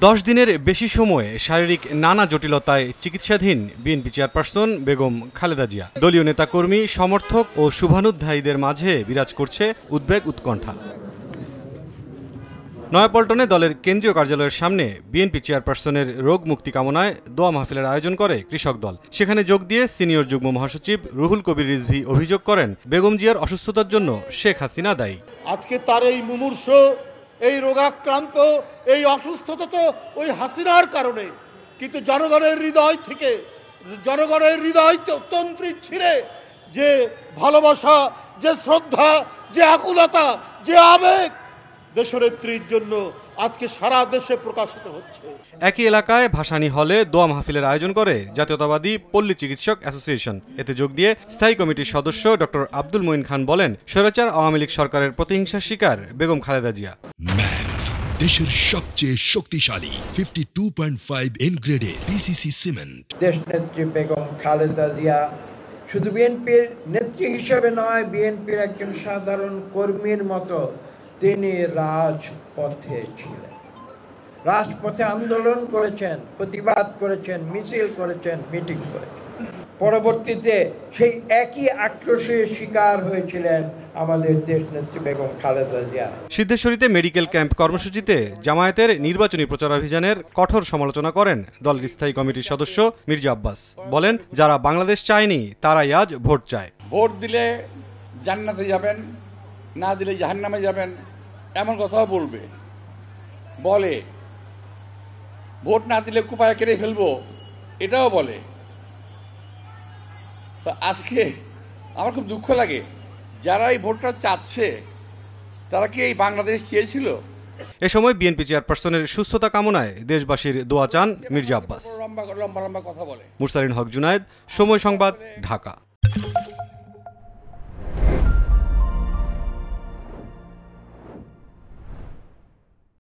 10 দিনের বেশি সময়ে শারীরিক নানা জটিলতায় চিকিৎসাধীন বিএনপি চেয়ারপারসন বেগম খালেদা জিয়া। দলীয় নেতাকর্মী, সমর্থক ও শুভানুধ্যায়ীদের মাঝে বিরাজ করছে উদ্বেগ উৎকণ্ঠা। নয়াপল্টনে দলের কেন্দ্রীয় কার্যালয়ের সামনে বিএনপি চেয়ারপারসনের রোগ মুক্তি কামনায় দোয়া মাহফিলের আয়োজন করে কৃষক দল। সেখানে যোগ দিয়ে সিনিয়র যুগ্ম মহাসচিব রুহুল কবির রিজভী অভিযোগ করেন, বেগম জিয়ার অসুস্থতার জন্য শেখ হাসিনা দায়ী। আজকে তার এই মুমূর্ষ, এই রোগাক্রান্ত, এই অসুস্থতা তো ওই হাসিনার কারণে, কিন্তু জনগণের হৃদয় থেকে, জনগণের হৃদয় তন্ত্রী ছিঁড়ে যে ভালোবাসা, যে শ্রদ্ধা, যে আকুলতা, যে আবেগ দেশনেত্রীর জন্য আজকে সারা দেশে প্রকাশিত হচ্ছে। একই এলাকায় ভাসানী হলে দোয়া মাহফিলের আয়োজন করে জাতীয়তাবাদী পল্লী চিকিৎসক অ্যাসোসিয়েশন। এতে যোগ দিয়ে স্থায়ী কমিটির সদস্য ডক্টর আব্দুল মঈন খান বলেন, স্বৈরাচার আওয়ামী লীগ সরকারের প্রতিহিংসার শিকার বেগম খালেদা জিয়া। ম্যাক্স, দেশের সবচেয়ে শক্তিশালী 52.5 এন গ্রেডের পিসিসি সিমেন্ট। দেশনেত্রী বেগম খালেদা জিয়া শুধু বিএনপির নেত্রী হিসেবে নয়, বিএনপির একজন সাধারণ কর্মীর মতো তিনি রাজপথে ছিলেন। রাজপথে আন্দোলন করেছেন, প্রতিবাদ করেছেন, মিছিল করেছেন, মিটিং করেছেন। পরবর্তীতে সেই একই আক্রোশের শিকার হয়েছিলেন আমাদের দেশনেত্রী বেগম খালেদা জিয়া। সিদ্ধেশ্বরীতে মেডিকেল ক্যাম্প কর্মসূচিতে জামায়াতের নির্বাচনী প্রচারাভিযানের কঠোর সমালোচনা করেন দলের স্থায়ী কমিটির সদস্য মির্জা আব্বাস। বলেন, যারা বাংলাদেশ চায়নি তারাই আজ ভোট চায়। ভোট দিলে জান্নাতে যাবেন, না দিলে জাহান্নামে যাবেন, এমন কথাও বলে। ভোট না দিলে কুপায় কেড়ে ফেলবো, এটাও বলে। তো আজকে আমার খুব দুঃখ লাগে, যারা এই ভোটটা চাচ্ছে তারা কি এই বাংলাদেশ চেয়েছিল? এ সময় বিএনপি চেয়ারপারসনের সুস্থতা কামনায় দেশবাসীর দোয়া চান মির্জা আব্বাস। লম্বা কথা বলে। মুরসালিন হক জুনায়েদ, সময় সংবাদ, ঢাকা।